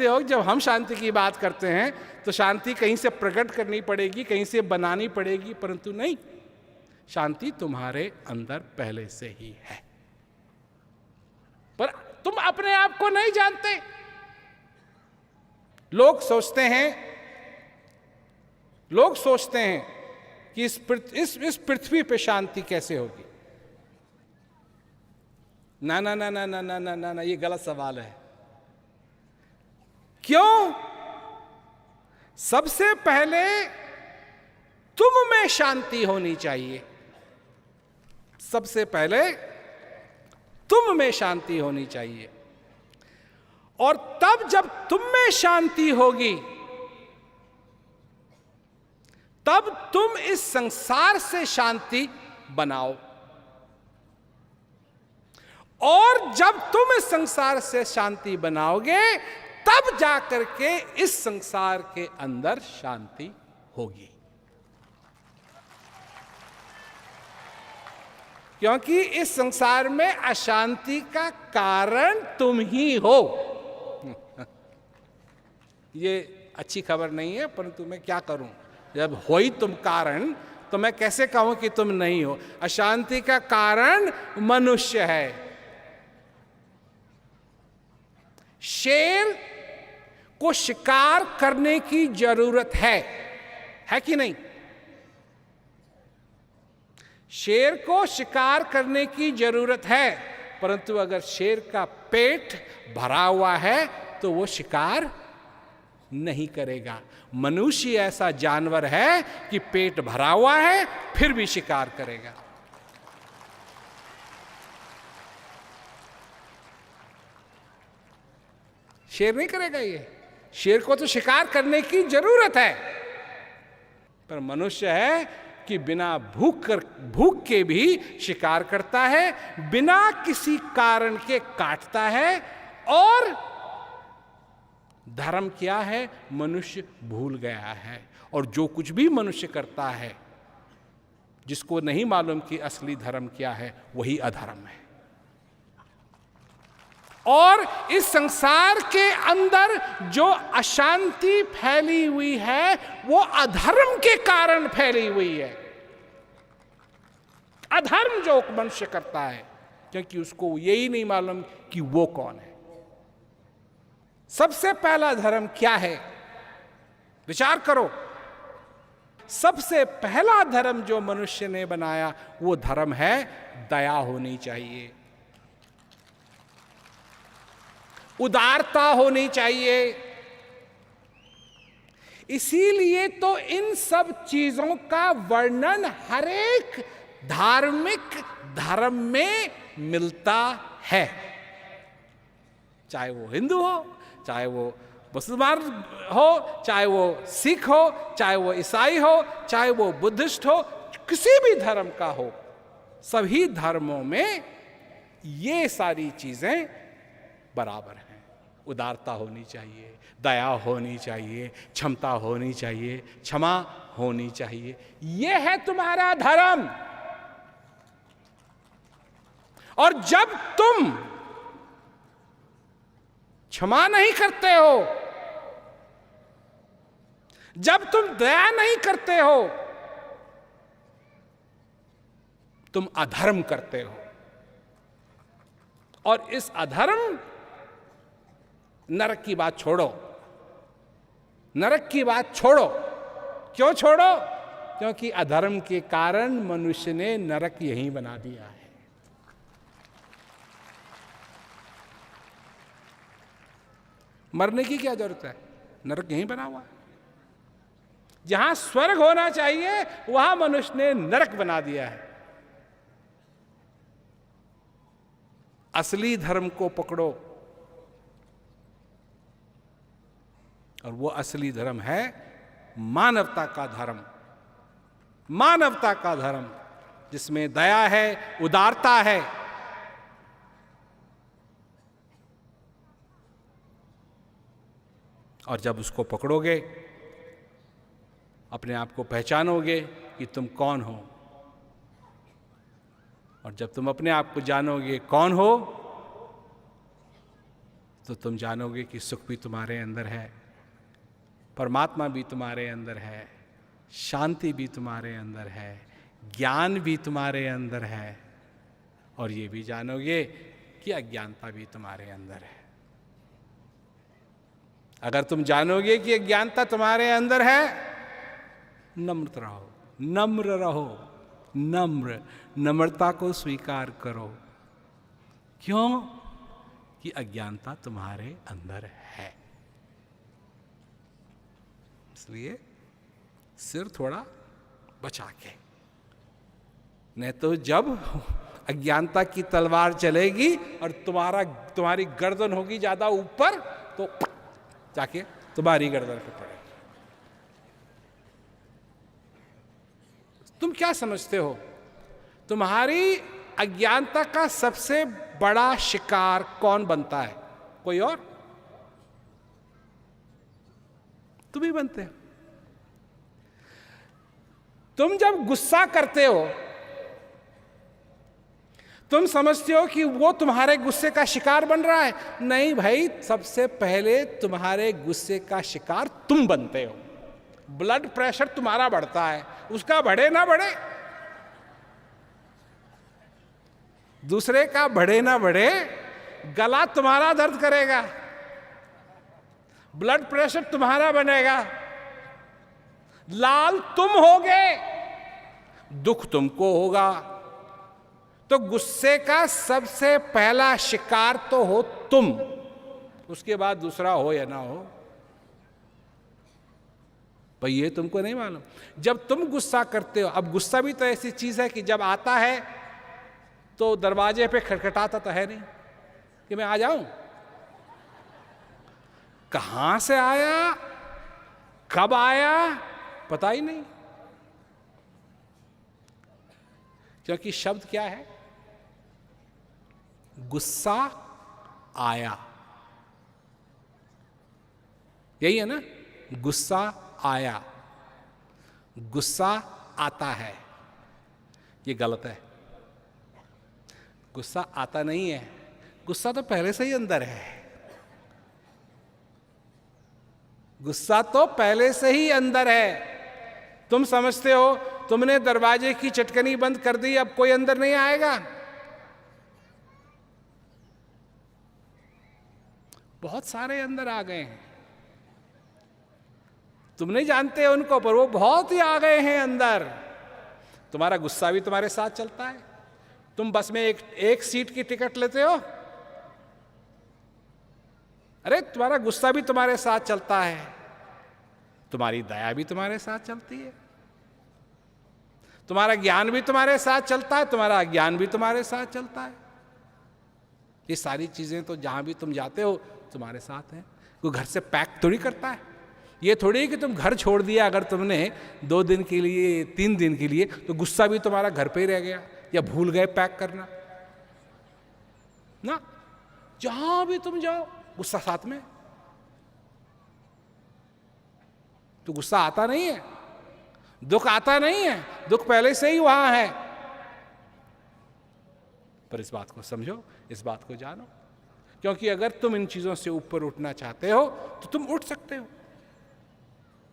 हो जब हम शांति की बात करते हैं तो शांति कहीं से प्रकट करनी पड़ेगी, कहीं से बनानी पड़ेगी, परंतु नहीं, शांति तुम्हारे अंदर पहले से ही है, पर तुम अपने आप को नहीं जानते। लोग सोचते हैं कि इस पृथ्वी पे शांति कैसे होगी। ना ना ना ना ना ना ना ना ना, ये गलत सवाल है। क्यों? सबसे पहले तुम में शांति होनी चाहिए। सबसे पहले तुम में शांति होनी चाहिए, और तब जब तुम में शांति होगी तब तुम इस संसार से शांति बनाओ, और जब तुम इस संसार से शांति बनाओगे तब जाकर के इस संसार के अंदर शांति होगी। क्योंकि इस संसार में अशांति का कारण तुम ही हो। ये अच्छी खबर नहीं है, परंतु मैं क्या करूं, जब हो ही तुम कारण तो मैं कैसे कहूं कि तुम नहीं हो। अशांति का कारण मनुष्य है। शेर को शिकार करने की जरूरत है कि नहीं? शेर को शिकार करने की जरूरत है, परंतु अगर शेर का पेट भरा हुआ है तो वो शिकार नहीं करेगा। मनुष्य ऐसा जानवर है कि पेट भरा हुआ है फिर भी शिकार करेगा। शेर नहीं करेगा ये। शेर को तो शिकार करने की जरूरत है, पर मनुष्य है कि बिना भूख के भी शिकार करता है, बिना किसी कारण के काटता है। और धर्म क्या है, मनुष्य भूल गया है। और जो कुछ भी मनुष्य करता है, जिसको नहीं मालूम कि असली धर्म क्या है, वही अधर्म है। और इस संसार के अंदर जो अशांति फैली हुई है वो अधर्म के कारण फैली हुई है। अधर्म जो मनुष्य करता है, क्योंकि उसको यही नहीं मालूम कि वो कौन है। सबसे पहला धर्म क्या है, विचार करो। सबसे पहला धर्म जो मनुष्य ने बनाया वो धर्म है दया होनी चाहिए, उदारता होनी चाहिए। इसीलिए तो इन सब चीजों का वर्णन हर एक धार्मिक धर्म में मिलता है, चाहे वो हिंदू हो, चाहे वो मुसलमान हो, चाहे वो सिख हो, चाहे वो ईसाई हो, चाहे वो बुद्धिस्ट हो, किसी भी धर्म का हो। सभी धर्मों में ये सारी चीजें बराबर हैं। उदारता होनी चाहिए, दया होनी चाहिए, क्षमता होनी चाहिए, क्षमा होनी चाहिए। ये है तुम्हारा धर्म। और जब तुम क्षमा नहीं करते हो, जब तुम दया नहीं करते हो, तुम अधर्म करते हो। और इस अधर्म, नरक की बात छोड़ो, नरक की बात छोड़ो। क्यों छोड़ो? क्योंकि अधर्म के कारण मनुष्य ने नरक यहीं बना दिया है। मरने की क्या जरूरत है, नरक यहीं बना हुआ है। जहां स्वर्ग होना चाहिए वहां मनुष्य ने नरक बना दिया है। असली धर्म को पकड़ो, और वो असली धर्म है मानवता का धर्म। मानवता का धर्म जिसमें दया है, उदारता है। और जब उसको पकड़ोगे, अपने आप को पहचानोगे कि तुम कौन हो, और जब तुम अपने आप को जानोगे कौन हो, तो तुम जानोगे कि सुख भी तुम्हारे अंदर है, परमात्मा भी तुम्हारे अंदर है, शांति भी तुम्हारे अंदर है, ज्ञान भी तुम्हारे अंदर है, और ये भी जानोगे कि अज्ञानता भी तुम्हारे अंदर है। अगर तुम जानोगे कि अज्ञानता तुम्हारे अंदर है, नम्र रहो, नम्र रहो, नम्रता को स्वीकार करो। क्यों? कि अज्ञानता तुम्हारे अंदर है। इसलिए सिर थोड़ा बचा के, नहीं तो जब अज्ञानता की तलवार चलेगी और तुम्हारी गर्दन होगी ज्यादा ऊपर, तो जाके तुम्हारी गर्दन पे पड़ेगी। तुम क्या समझते हो? तुम्हारी अज्ञानता का सबसे बड़ा शिकार कौन बनता है? कोई और? तुम ही बनते हो। तुम जब गुस्सा करते हो, तुम समझते हो कि वो तुम्हारे गुस्से का शिकार बन रहा है। नहीं भाई, सबसे पहले तुम्हारे गुस्से का शिकार तुम बनते हो। ब्लड प्रेशर तुम्हारा बढ़ता है, उसका बढ़े ना बढ़े, दूसरे का बढ़े ना बढ़े, गला तुम्हारा दर्द करेगा, ब्लड प्रेशर तुम्हारा बनेगा, लाल तुम होगे, दुख तुमको होगा। तो गुस्से का सबसे पहला शिकार तो हो तुम, उसके बाद दूसरा हो या ना हो, पर ये तुमको नहीं मालूम। जब तुम गुस्सा करते हो, अब गुस्सा भी तो ऐसी चीज है कि जब आता है तो दरवाजे पे खटखटाता तो है नहीं कि मैं आ जाऊं। कहां से आया, कब आया, पता ही नहीं। क्योंकि शब्द क्या है? गुस्सा आया, यही है ना? गुस्सा आया, गुस्सा आता है, ये गलत है। गुस्सा आता नहीं है, गुस्सा तो पहले से ही अंदर है। गुस्सा तो पहले से ही अंदर है। तुम समझते हो तुमने दरवाजे की चटकनी बंद कर दी, अब कोई अंदर नहीं आएगा। बहुत सारे अंदर आ गए हैं, तुम नहीं जानते उनको, पर वो बहुत ही आ गए हैं अंदर। तुम्हारा गुस्सा भी तुम्हारे साथ चलता है। तुम बस में एक सीट की टिकट लेते हो, अरे तुम्हारा गुस्सा भी तुम्हारे साथ चलता है, तुम्हारी दया भी तुम्हारे साथ चलती है, तुम्हारा ज्ञान भी तुम्हारे साथ चलता है, तुम्हारा अज्ञान भी तुम्हारे साथ चलता है। ये सारी चीजें तो जहां भी तुम जाते हो तुम्हारे साथ हैं। कोई घर से पैक थोड़ी करता है। ये थोड़ी कि तुम घर छोड़ दिया अगर तुमने 2 दिन के लिए, 3 दिन के लिए, तो गुस्सा भी तुम्हारा घर पे ही रह गया या भूल गए पैक करना ना। जहां भी तुम जाओ गुस्सा साथ में। तो गुस्सा आता नहीं है, दुख आता नहीं है, दुख पहले से ही वहां है। पर इस बात को समझो, इस बात को जानो, क्योंकि अगर तुम इन चीजों से ऊपर उठना चाहते हो तो तुम उठ सकते हो।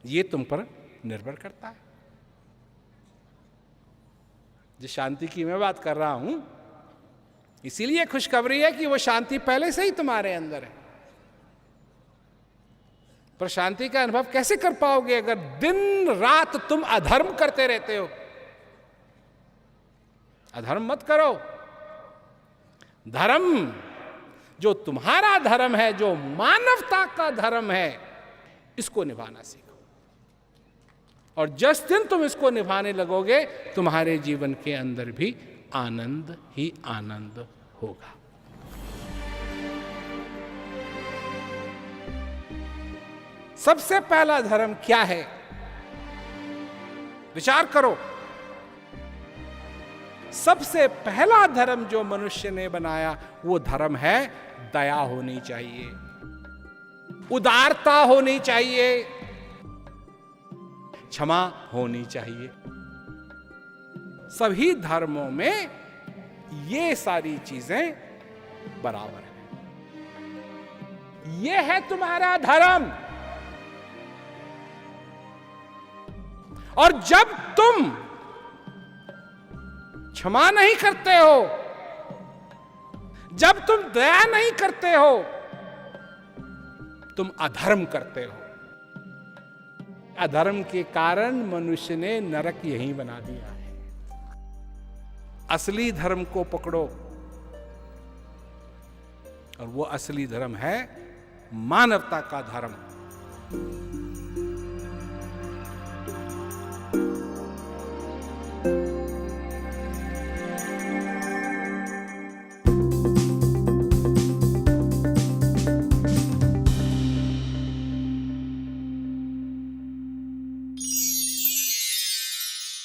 ये तुम पर निर्भर करता है। जिस शांति की मैं बात कर रहा हूं, इसीलिए खुशखबरी है कि वो शांति पहले से ही तुम्हारे अंदर है। पर शांति का अनुभव कैसे कर पाओगे अगर दिन रात तुम अधर्म करते रहते हो? अधर्म मत करो। धर्म, जो तुम्हारा धर्म है, जो मानवता का धर्म है, इसको निभाना सीखो। और जिस दिन तुम इसको निभाने लगोगे, तुम्हारे जीवन के अंदर भी आनंद ही आनंद होगा। सबसे पहला धर्म क्या है? विचार करो। सबसे पहला धर्म जो मनुष्य ने बनाया, वो धर्म है दया होनी चाहिए, उदारता होनी चाहिए, क्षमा होनी चाहिए। सभी धर्मों में ये सारी चीजें बराबर हैं। ये है तुम्हारा धर्म। और जब तुम क्षमा नहीं करते हो, जब तुम दया नहीं करते हो, तुम अधर्म करते हो। अधर्म के कारण मनुष्य ने नरक यहीं बना दिया है। असली धर्म को पकड़ो, और वो असली धर्म है मानवता का धर्म।